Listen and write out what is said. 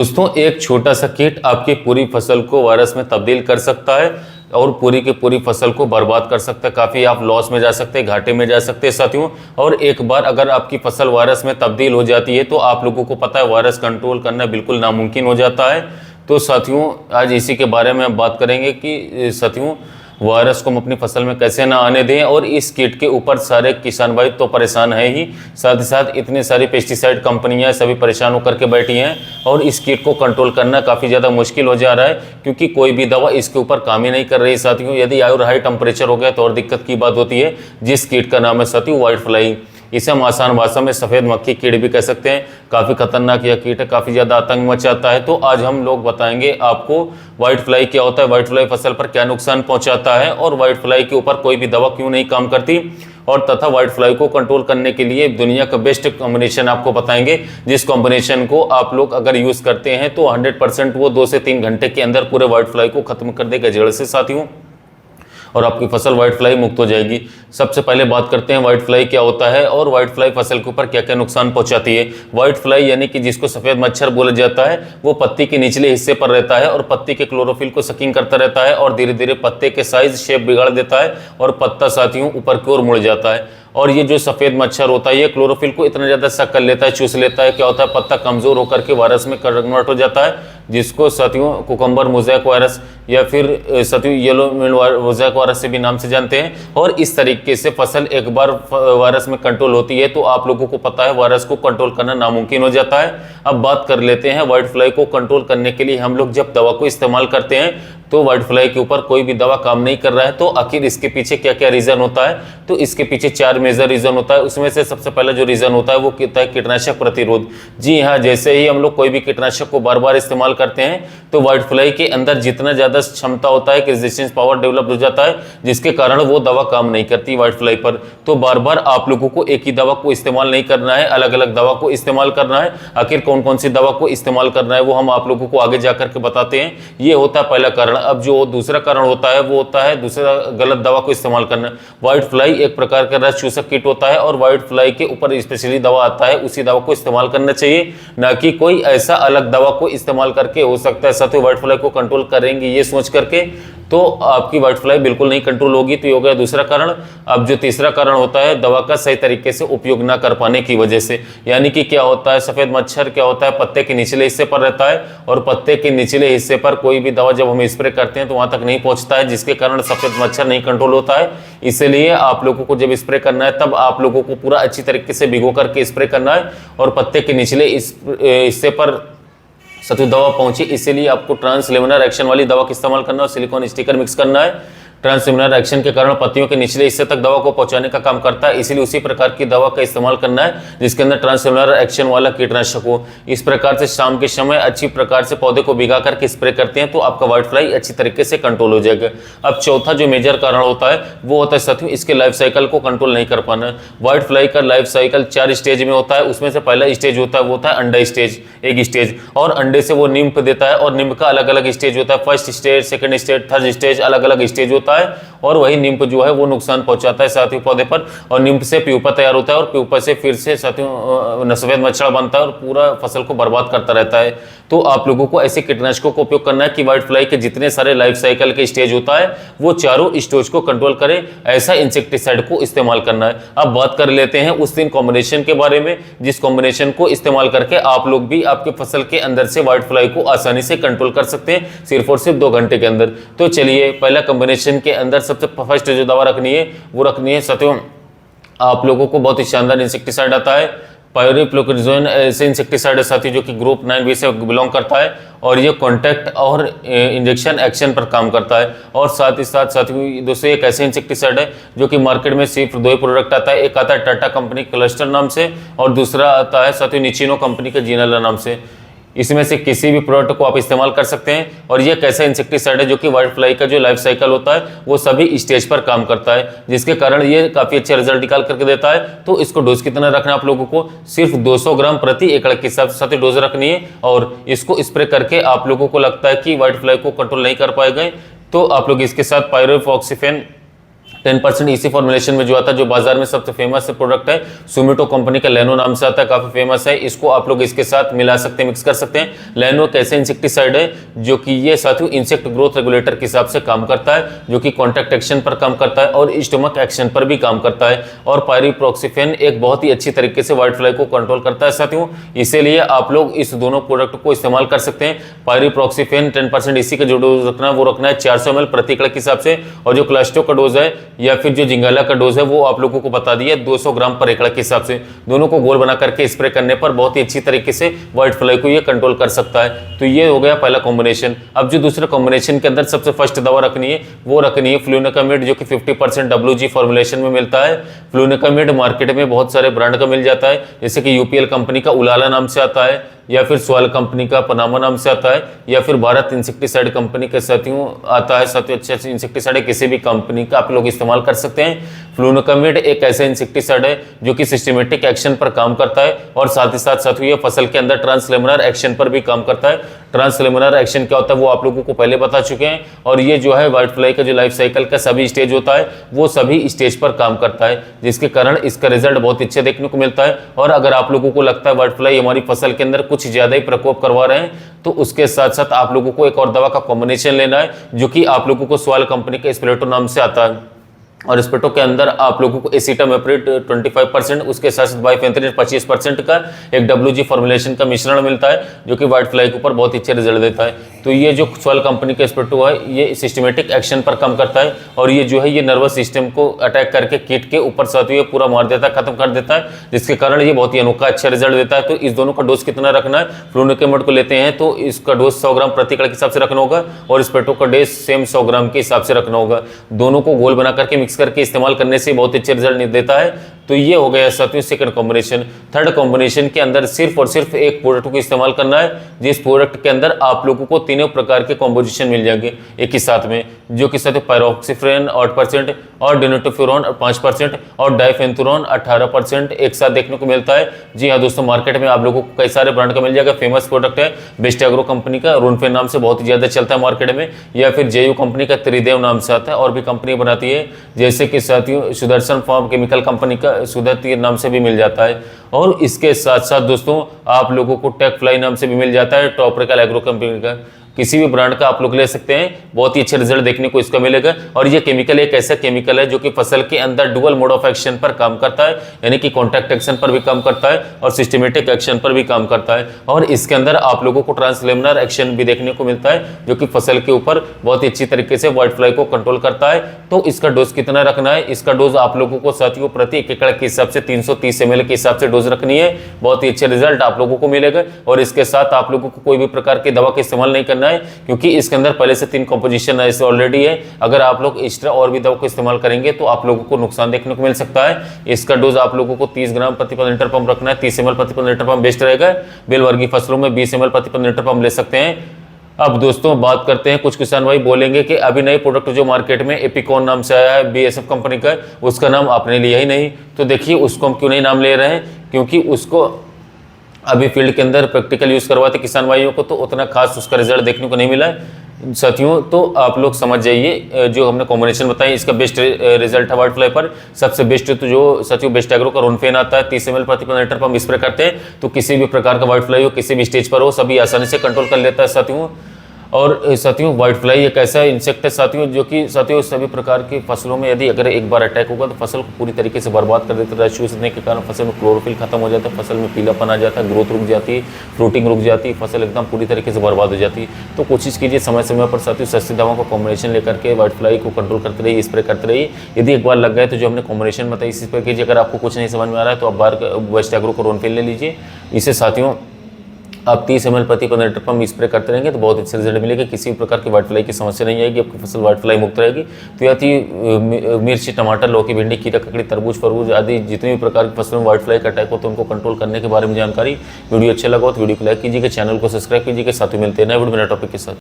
दोस्तों, एक छोटा सा कीट आपकी पूरी फसल को वायरस में तब्दील कर सकता है और पूरी की पूरी फसल को बर्बाद कर सकता है। काफ़ी आप लॉस में जा सकते हैं, घाटे में जा सकते हैं साथियों। और एक बार अगर आपकी फसल वायरस में तब्दील हो जाती है तो आप लोगों को पता है वायरस कंट्रोल करना बिल्कुल नामुमकिन हो जाता है। तो साथियों, आज इसी के बारे में हम बात करेंगे कि साथियों वायरस को हम अपनी फसल में कैसे ना आने दें। और इस कीट के ऊपर सारे किसान भाई तो परेशान है ही, साथ ही साथ इतनी सारी पेस्टिसाइड कंपनियां सभी परेशान होकर के बैठी हैं और इस कीट को कंट्रोल करना काफ़ी ज़्यादा मुश्किल हो जा रहा है, क्योंकि कोई भी दवा इसके ऊपर काम ही नहीं कर रही साथियों। यदि और हाई टेम्परेचर हो गया तो और दिक्कत की बात होती है। जिस कीट का नाम है साथियों व्हाइट फ्लाई, इसे हम आसान भाषा में सफ़ेद मक्खी कीट भी कह सकते हैं। काफ़ी खतरनाक यह कीट है, काफ़ी ज़्यादा आतंक मचाता है। तो आज हम लोग बताएंगे आपको व्हाइट फ्लाई क्या होता है, व्हाइट फ्लाई फसल पर क्या नुकसान पहुंचाता है और व्हाइट फ्लाई के ऊपर कोई भी दवा क्यों नहीं काम करती, और तथा व्हाइट फ्लाई को कंट्रोल करने के लिए दुनिया का बेस्ट कॉम्बिनेशन आपको बताएंगे, जिस कॉम्बिनेशन को आप लोग अगर यूज़ करते हैं तो 100% वो 2 से 3 घंटे के अंदर पूरे व्हाइट फ्लाई को खत्म कर देगा जड़ से साथियों, और आपकी फसल व्हाइट फ्लाई मुक्त हो जाएगी। सबसे पहले बात करते हैं व्हाइट फ्लाई क्या होता है और व्हाइट फ्लाई फसल के ऊपर क्या क्या नुकसान पहुंचाती है। व्हाइट फ्लाई यानी कि जिसको सफ़ेद मच्छर बोला जाता है, वो पत्ती के निचले हिस्से पर रहता है और पत्ती के क्लोरोफिल को सकिंग करता रहता है और धीरे धीरे पत्ते के साइज शेप बिगाड़ देता है और पत्ता साथियों ऊपर की ओर मुड़ जाता है। और ये जो सफ़ेद मच्छर होता है ये क्लोरोफिल को इतना ज़्यादा सक कर लेता है, चूस लेता है। क्या होता है, पत्ता कमज़ोर होकर के वायरस में कन्वर्ट हो जाता है, जिसको साथियों कुकुम्बर मोज़ेक वायरस या फिर साथियों येलो मोज़ेक वायरस से भी नाम से जानते हैं। और इस तरीके से फसल एक बार वायरस में कंट्रोल होती है तो आप लोगों को पता है वायरस को कंट्रोल करना नामुमकिन हो जाता है। अब बात कर लेते हैं व्हाइट फ्लाई को कंट्रोल करने के लिए हम लोग जब दवा को इस्तेमाल करते हैं तो व्हाइट फ्लाई के ऊपर कोई भी दवा काम नहीं कर रहा है। तो आखिर इसके पीछे क्या क्या रीज़न होता है, तो इसके पीछे 4 मेजर रीज़न होता है। उसमें से सबसे पहला जो रीज़न होता है वो कहता है कीटनाशक प्रतिरोध। जी हाँ, जैसे ही हम लोग कोई भी कीटनाशक को बार बार इस्तेमाल करते हैं तो व्हाइट फ्लाई के अंदर जितना ज़्यादा क्षमता होता है कि रेजिस्टेंस पावर डेवलप हो जाता है, जिसके कारण वो दवा काम नहीं करती व्हाइट फ्लाई पर। तो बार बार आप लोगों को एक ही दवा को इस्तेमाल नहीं करना है, अलग अलग दवा को इस्तेमाल करना है। आखिर कौन कौन सी दवा को इस्तेमाल करना है वो हम आप लोगों को आगे जाकर के बताते हैं। ये होता है पहला कारण। अब जो दूसरा कारण होता है वो होता है दूसरा गलत दवा को इस्तेमाल करना। व्हाइट फ्लाई एक प्रकार का रस चूसक कीट होता है और व्हाइट फ्लाई के ऊपर स्पेशली दवा आता है, उसी दवा को इस्तेमाल करना चाहिए, ना कि कोई ऐसा अलग दवा को इस्तेमाल करके हो सकता है साथ ही व्हाइट फ्लाई को कंट्रोल करेंगे ये सोच करके तो आपकी व्हाइट फ्लाई बिल्कुल नहीं कंट्रोल होगी। तो ये हो गया दूसरा कारण। अब जो तीसरा कारण होता है दवा का सही तरीके से उपयोग ना कर पाने की वजह से, यानी कि क्या होता है, सफ़ेद मच्छर क्या होता है पत्ते के निचले हिस्से पर रहता है और पत्ते के निचले हिस्से पर कोई भी दवा जब हम स्प्रे करते हैं तो वहां तक नहीं पहुंचता है, जिसके कारण सफ़ेद मच्छर नहीं कंट्रोल होता है। इसलिए आप लोगों को जब स्प्रे करना है तब आप लोगों को पूरा अच्छी तरीके से भिगो करके स्प्रे करना है और पत्ते के निचले इस हिस्से पर साथियों दवा पहुंची। इसीलिए आपको ट्रांसलेमिनर एक्शन वाली दवा का इस्तेमाल करना है और सिलिकॉन स्टिकर मिक्स करना है। ट्रांसलेमिनर एक्शन के कारण पत्तियों के निचले हिस्से तक दवा को पहुंचाने का काम करता है, इसीलिए उसी प्रकार की दवा का इस्तेमाल करना है जिसके अंदर ट्रांसलेमिनर एक्शन वाला कीटनाशक हो। इस प्रकार से शाम के समय अच्छी प्रकार से पौधे को भिगा करके स्प्रे करते हैं तो आपका व्हाइट फ्लाई अच्छी तरीके से कंट्रोल हो जाएगा। अब चौथा जो मेजर कारण होता है वो होता है साथियों इसके लाइफ साइकिल को कंट्रोल नहीं कर पाना। व्हाइट फ्लाई का लाइफ साइकिल 4 स्टेज में होता है। उसमें से पहला स्टेज होता है वो होता है अंडा स्टेज, एक स्टेज, और अंडे से वो निम्फ देता है और निम्फ का अलग अलग स्टेज होता है, first stage, second stage, third stage, अलग अलग स्टेज होता है। और वही निम्फ जो है वो नुकसान पहुंचाता है साथियों पौधे पर, और निम्फ से प्यूपा तैयार होता है और प्यूपा से फिर से साथियों सफेद मच्छर बनता है और पूरा फसल को बर्बाद करता रहता है। तो आप लोगों को ऐसे कीटनाशकों का उपयोग करना है कि व्हाइट फ्लाई के जितने सारे लाइफ साइकिल के स्टेज होता है वो चारों स्टेज को कंट्रोल करे, ऐसा इंसेक्टिसाइड को इस्तेमाल करना है। अब बात कर लेते हैं उस 3 कॉम्बिनेशन के बारे में जिस कॉम्बिनेशन को इस्तेमाल करके आप लोग भी आपके फसल के अंदर से व्हाइट फ्लाई को आसानी से कंट्रोल कर सकते हैं सिर्फ और सिर्फ 2 घंटे के अंदर। तो चलिए पहला कॉम्बिनेशन के अंदर सबसे फर्स्ट जो दवा रखनी है वो रखनी है साथियों आप लोगों को बहुत ही शानदार इंसेक्टिसाइड आता है पायरोफ्लोक्विनोज़ोन। ऐसे इंसेक्टिसाइड है साथी जो कि ग्रुप 9B से बिलोंग करता है और ये कॉन्टैक्ट और इंजेक्शन एक्शन पर काम करता है। और साथ ही साथ साथियों दोस्तों एक ऐसे इंसेक्टिसाइड है जो कि मार्केट में सिर्फ 2 ही प्रोडक्ट आता है। एक आता है टाटा कंपनी क्लस्टर नाम से और दूसरा आता है साथियों निचिनो कंपनी के जीनाला नाम से। इसमें से किसी भी प्रोडक्ट को आप इस्तेमाल कर सकते हैं। और ये कैसा इंसेक्टिसाइड है जो कि व्हाइट फ्लाई का जो लाइफ साइकिल होता है वो सभी स्टेज पर काम करता है, जिसके कारण ये काफ़ी अच्छे रिजल्ट निकाल करके देता है। तो इसको डोज कितना रखना है आप लोगों को, सिर्फ 200 ग्राम प्रति एकड़ के हिसाब से डोज रखनी है। और इसको स्प्रे करके आप लोगों को लगता है कि व्हाइट फ्लाई को कंट्रोल नहीं कर पाएंगे तो आप लोग इसके साथ पायरोफॉक्सिफेन 10% इसी फॉर्मुलेशन में जो आता है, जो बाजार में सबसे फेमस प्रोडक्ट है सुमिटो कंपनी का लेनो नाम से आता है, काफी फेमस है। इसको आप लोग इसके साथ मिला सकते हैं, मिक्स कर सकते हैं। लेनो एक ऐसे इंसेक्टिसाइड है जो कि ये साथियों इंसेक्ट ग्रोथ रेगुलेटर के हिसाब से काम करता है, जो कि कॉन्टैक्ट एक्शन पर काम करता है और स्टमक एक्शन पर भी काम करता है। और पायरिप्रॉक्सीफेन एक बहुत ही अच्छी तरीके से व्हाइट फ्लाई को कंट्रोल करता है साथियों, इसीलिए आप लोग इस दोनों प्रोडक्ट को इस्तेमाल कर सकते हैं। पायरिप्रॉक्सीफेन 10% इसी का जो डोज रखना है वो रखना है 400 ml प्रति एकड़ के हिसाब से, और जो क्लास्टो का डोज है या फिर जो जिंगाला का डोज है वो आप लोगों को बता दिया 200 ग्राम पर एकड़ के हिसाब से। दोनों को गोल बना करके स्प्रे करने पर बहुत ही अच्छी तरीके से व्हाइट फ्लाई को ये कंट्रोल कर सकता है। तो ये हो गया पहला कॉम्बिनेशन। अब जो दूसरे कॉम्बिनेशन के अंदर सबसे फर्स्ट दवा रखनी है वो रखनी है फ्लूनिकामिड, जो कि 50% WG फॉर्मुलेशन में मिलता है। फ्लूनिकामिड मार्केट में बहुत सारे ब्रांड का मिल जाता है, जैसे कि यूपीएल कंपनी का उलाला नाम से आता है, या फिर स्वाल कंपनी का पनामा नाम से आता है, या फिर भारत इंसेक्टिसाइड कंपनी के साथियों आता है। साथियों अच्छे इंसेक्टिसाइड है, किसी भी कंपनी का आप लोग इस्तेमाल कर सकते हैं। फ्लूनिकामिड एक ऐसा इंसेक्टिसाइड है जो कि सिस्टमेटिक एक्शन पर काम करता है और साथ ही साथ साथियों ये फसल के अंदर ट्रांसलेमिनर एक्शन पर भी काम करता है। ट्रांसलेमिनर एक्शन क्या होता है वो आप लोगों को पहले बता चुके हैं, और ये जो है व्हाइट फ्लाई का जो लाइफ साइकिल का सभी स्टेज होता है वो सभी स्टेज पर काम करता है, जिसके कारण इसका रिजल्ट बहुत अच्छे देखने को मिलता है। और अगर आप लोगों को लगता है व्हाइट फ्लाई हमारी फसल के अंदर कुछ ज्यादा ही प्रकोप करवा रहे हैं, तो उसके साथ साथ आप लोगों को एक और दवा का कॉम्बिनेशन लेना है, जो कि आप लोगों को स्वाल कंपनी के स्प्रेटो नाम से आता है। और स्प्रेटो के अंदर आप लोगों को एसिटामेप्रिड 25%, उसके साथ साथ बाइफेंथ्रिन 25% का एक WG फॉर्मुलेशन का मिश्रण मिलता है, जो कि व्हाइट फ्लाई के ऊपर बहुत अच्छे रिजल्ट देता है। तो ये जो स्वाल कंपनी का स्प्रेटो है ये सिस्टमेटिक एक्शन पर काम करता है, और ये जो है ये नर्वस सिस्टम को अटैक करके कीट के ऊपर साथ ये पूरा मार देता है, खत्म कर देता है, जिसके कारण ये बहुत ही अनोखा अच्छा रिजल्ट देता है। तो इस दोनों का डोज कितना रखना है, फ्लूनिकामिड को लेते हैं तो इसका डोज 100 ग्राम प्रति एकड़ के हिसाब से रखना होगा, और स्प्रेटो का डोज सेम 100 ग्राम के हिसाब से रखना होगा। दोनों को घोल बना करके मिक्स करके इस्तेमाल करने से बहुत अच्छे रिजल्ट देता है। तो ये हो गया साथियों सेकंड कॉम्बिनेशन। थर्ड कॉम्बिनेशन के अंदर सिर्फ और सिर्फ एक प्रोडक्ट को इस्तेमाल करना है, जिस प्रोडक्ट के अंदर आप लोगों को तीनों प्रकार के कॉम्पोजिशन मिल जाएंगे एक ही साथ में, जो कि साथियों पायरोक्सीफ्रेन 8% और डिनोटोफ्यूरॉन 5% और डाइफेंथुरॉन 18% एक साथ देखने को मिलता है। जी हाँ दोस्तों, मार्केट में आप लोगों को कई सारे ब्रांड का मिल जाएगा। फेमस प्रोडक्ट है बेस्ट एग्रो कंपनी का रोनफेन नाम से बहुत ही ज्यादा चलता है मार्केट में, या फिर जेयू कंपनी का त्रिदेव नाम से आता है, और भी कंपनी बनाती है, जैसे कि साथियों सुदर्शन फार्म केमिकल कंपनी का सुदर्तीर नाम से भी मिल जाता है। और इसके साथ साथ दोस्तों आप लोगों को टेक फ्लाई नाम से भी मिल जाता है, ट्रॉपिकल एग्रो कंपनी का। किसी भी ब्रांड का आप लोग ले सकते हैं, बहुत ही अच्छे रिजल्ट देखने को इसका मिलेगा। और ये केमिकल एक ऐसा केमिकल है जो कि फसल के अंदर डुअल मोड ऑफ एक्शन पर काम करता है, यानी कि कॉन्टैक्ट एक्शन पर भी काम करता है और सिस्टमेटिक एक्शन पर भी काम करता है। और इसके अंदर आप लोगों को ट्रांसलेमिनर एक्शन भी देखने को मिलता है, जो कि फसल के ऊपर बहुत ही अच्छी तरीके से व्हाइट फ्लाई को कंट्रोल करता है। तो इसका डोज कितना रखना है, इसका डोज आप लोगों को साथियों प्रति एकड़ के हिसाब से 330 ml के हिसाब से डोज रखनी है। बहुत ही अच्छे रिजल्ट आप लोगों को मिलेगा। और इसके साथ आप लोगों को कोई भी प्रकार की दवा का इस्तेमाल नहीं करना है, क्योंकि इसके अंदर पहले से 3 कंपोजिशन ऐसे ऑलरेडी है। अगर आप लोग एक्स्ट्रा और भी दवा को इस्तेमाल करेंगे तो आप लोगों को नुकसान देखने को मिल सकता है। इसका डोज आप लोगों को 30 ग्राम प्रति लीटर पंप रखना है, 30 ml प्रति लीटर पंप बेस्ट रहेगा। बेल वर्गीय फसलों में 20 ml प्रति लीटर पंप ले सकते हैं। अब दोस्तों बात करते हैं, कुछ किसान भाई बोलेंगे कि अभी नए प्रोडक्ट जो मार्केट में एपिकॉन नाम से आया है BASF कंपनी का, उसका नाम आपने लिया ही नहीं। तो देखिए उसको हम क्यों नहीं नाम ले रहे हैं, क्योंकि उसको अभी फील्ड के अंदर प्रैक्टिकल यूज करवाते किसान भाइयों को तो उतना खास उसका रिजल्ट देखने को नहीं मिला है साथियों। तो आप लोग समझ जाइए, जो हमने कॉम्बिनेशन बताई इसका बेस्ट रिजल्ट है व्हाइट फ्लाई पर। सबसे बेस्ट तो जो साथियों बेस्ट एग्रो का रोनफेन आता है, 30 ml प्रति लीटर पंप स्प्रे करते हैं तो किसी भी प्रकार का व्हाइट फ्लाई हो, किसी भी स्टेज पर हो, सभी आसानी से कंट्रोल कर लेता है साथियों। और साथियों व्हाइट फ्लाई एक ऐसा इंसेक्ट है साथियों जो कि साथियों सभी प्रकार की फसलों में यदि अगर एक बार अटैक होगा तो फसल को पूरी तरीके से बर्बाद कर देता है। चूसने के कारण फसल में क्लोरोफिल खत्म हो जाता है, फसल में पीलापन आ जाता है, ग्रोथ रुक जाती है, फ्रूटिंग रुक जाती है, फसल एकदम पूरी तरीके से बर्बाद हो जाती है। तो कोशिश कीजिए समय समय पर साथियों सस्ती दवाओं का कॉम्बिनेशन लेकर के व्हाइट फ्लाई को कंट्रोल करते रहिए, स्प्रे करते रहिए। यदि एक बार लग गए तो जो हमने कॉम्बिनेशन बताई इसी पर कीजिए। अगर आपको कुछ नहीं समझ में आ रहा है तो आप बाहर बेस्ट एग्रो को रोनफेन ले लीजिए। इसे साथियों आप 30 ml प्रति लीटर पंप स्प्रे करते रहेंगे तो बहुत अच्छे रिजल्ट मिलेगा। किसी भी प्रकार की व्हाइट फ्लाई की समस्या नहीं आएगी, आपकी फसल व्हाइट फ्लाई मुक्त रहेगी। तो या थी मिर्च, टमाटर, लौकी, भिंडी, खीरा, ककड़ी, तरबूज, फरबूज आदि जितनी भी प्रकार की फसलों में व्हाइट फ्लाई का अटैक हो तो उनको कंट्रोल करने के बारे में जानकारी। वीडियो अच्छा लगा हो तो वीडियो को लाइक कीजिएगा, चैनल को सब्सक्राइब कीजिएगा। साथ ही मिलते हैं नए वीडियो में नए टॉपिक के साथ।